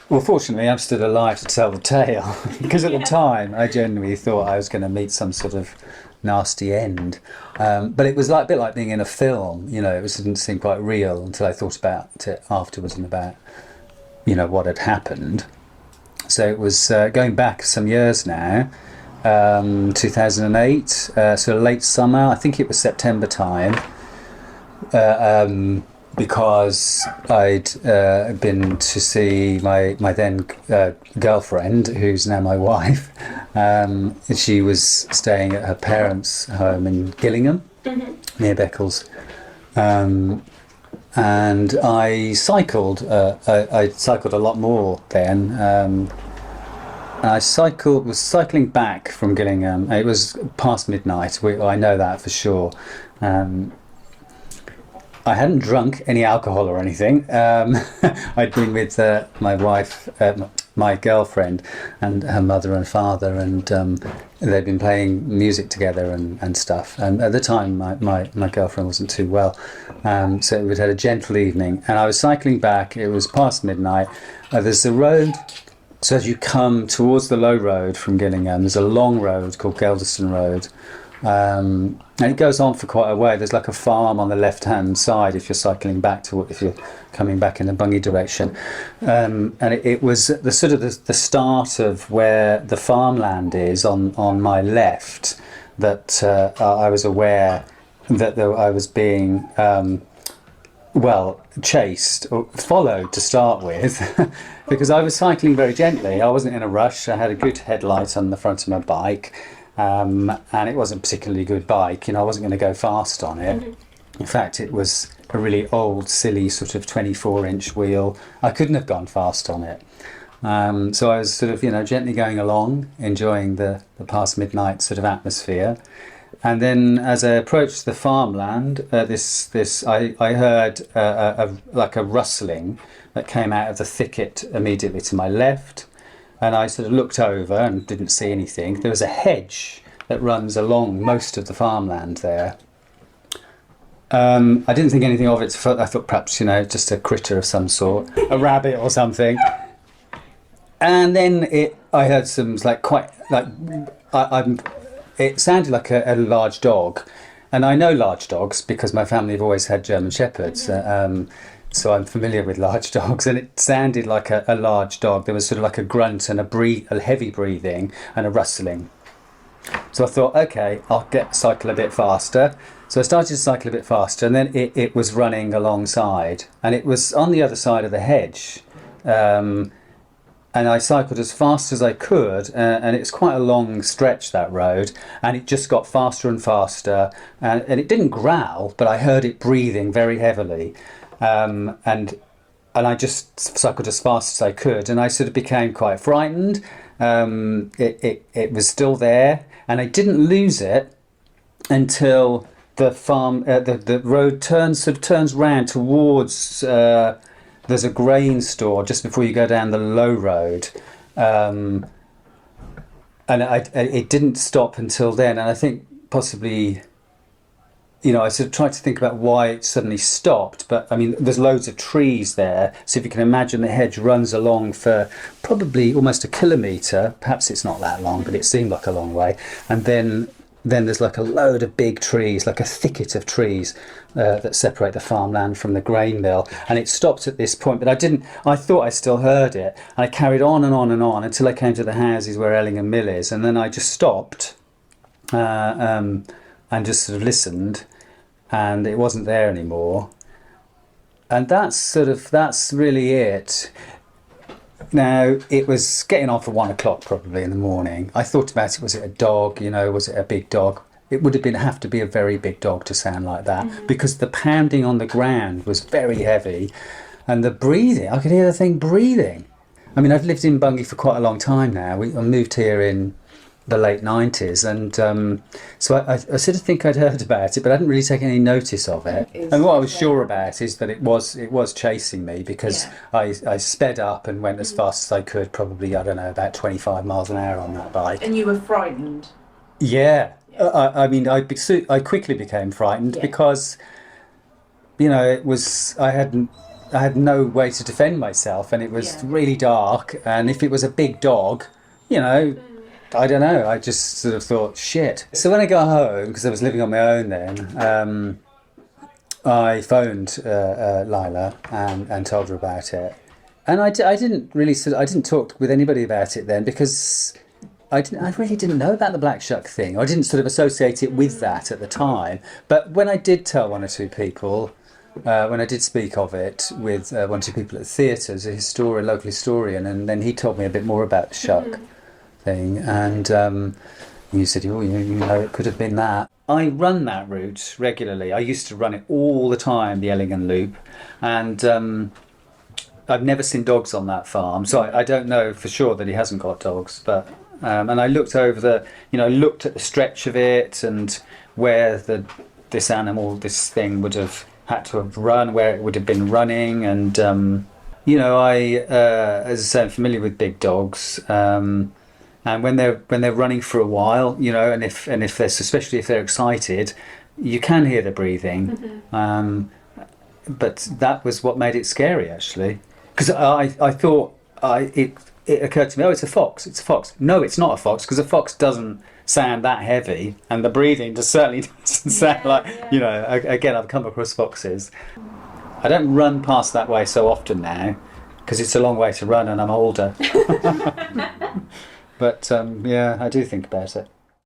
Well, fortunately, I'm still alive to tell the tale because at the time I genuinely thought I was going to meet some sort of nasty end. But it was like a bit like being in a film. Didn't seem quite real until I thought about it afterwards and about what had happened. So it was going back some years now, 2008, sort of late summer. I think it was September time. Because I'd been to see my then girlfriend, who's now my wife. She was staying at her parents' home in Gillingham, near Beccles. And I cycled. I cycled a lot more then. Was cycling back from Gillingham. It was past midnight. I know that for sure. I hadn't drunk any alcohol or anything. I'd been with my wife, my girlfriend, and her mother and father, and they'd been playing music together and stuff. And at the time, my girlfriend wasn't too well, so we'd had a gentle evening. And I was cycling back. It was past midnight. There's a road. So as you come towards the low road from Gillingham, there's a long road called Gelderston Road. And it goes on for quite a way. There's like a farm on the left-hand side if you're cycling back if you're coming back in the Bungay direction. And it was the sort of the start of where the farmland is on my left that I was aware that I was being chased or followed to start with because I was cycling very gently. I wasn't in a rush. I had a good headlight on the front of my bike. And it wasn't a particularly good bike. I wasn't going to go fast on it. In fact, it was a really old, silly sort of 24-inch wheel. I couldn't have gone fast on it. So I was sort of, gently going along, enjoying the past midnight sort of atmosphere. And then as I approached the farmland, I heard like a rustling that came out of the thicket immediately to my left. And I sort of looked over and didn't see anything. There was a hedge that runs along most of the farmland there. I didn't think anything of it. I thought perhaps, just a critter of some sort, a rabbit or something. And then I heard some it sounded like a large dog. And I know large dogs because my family have always had German Shepherds. So I'm familiar with large dogs, and it sounded like a large dog. There was sort of like a grunt and a heavy breathing and a rustling. So I thought, okay, I'll cycle a bit faster. So I started to cycle a bit faster, and then it was running alongside, and it was on the other side of the hedge. And I cycled as fast as I could, and it's quite a long stretch, that road, and it just got faster and faster, and it didn't growl, but I heard it breathing very heavily. And I just cycled as fast as I could, and I sort of became quite frightened. It was still there, and I didn't lose it until the road turns round towards. There's a grain store just before you go down the low road, and it didn't stop until then. And I think possibly. I sort of tried to think about why it suddenly stopped, but I mean, there's loads of trees there. So if you can imagine, the hedge runs along for probably almost a kilometre. Perhaps it's not that long, but it seemed like a long way. And then there's like a load of big trees, like a thicket of trees that separate the farmland from the grain mill. And it stopped at this point, but I thought I still heard it. And I carried on and on and on until I came to the houses where Ellingham Mill is. And then I just stopped. And just sort of listened, and it wasn't there anymore. And that's really it. Now, it was getting on for 1 o'clock probably in the morning. I thought about it, was it a dog, was it a big dog? It would have to be a very big dog to sound like that, because the pounding on the ground was very heavy, and the breathing, I could hear the thing breathing. I mean, I've lived in Bungay for quite a long time now. I moved here in the late 90s, and so I sort of think I'd heard about it, but I hadn't really taken any notice of it. And what I was sure about is that it was chasing me, because I sped up and went as fast as I could, probably, I don't know, about 25 miles an hour on that bike. And you were frightened? Yeah. I mean, I quickly became frightened because, it was, I hadn't I had no way to defend myself, and it was really dark. And if it was a big dog, you know, I don't know. I just sort of thought, shit. So when I got home, because I was living on my own then, I phoned Lila and told her about it. And I didn't really I didn't talk with anybody about it then, because I really didn't know about the black shuck thing. I didn't sort of associate it with that at the time. But when I did tell one or two people, when I did speak of it with one or two people at the theatres, a local historian, and then he told me a bit more about the shuck thing, and you said, oh, you know, it could have been that. I run that route regularly. I used to run it all the time, the Ellingham Loop, and I've never seen dogs on that farm, so I don't know for sure that he hasn't got dogs. But and I looked over looked at the stretch of it and where this thing would have had to have run, where it would have been running, and as I say, I'm familiar with big dogs. And when they're running for a while, and if they're, especially if they're excited, you can hear the breathing. But that was what made it scary, actually, because I thought it occurred to me, oh, it's a fox. It's a fox. No, it's not a fox, because a fox doesn't sound that heavy, and the breathing certainly doesn't sound Again, I've come across foxes. I don't run past that way so often now, because it's a long way to run, and I'm older. But I do think about it.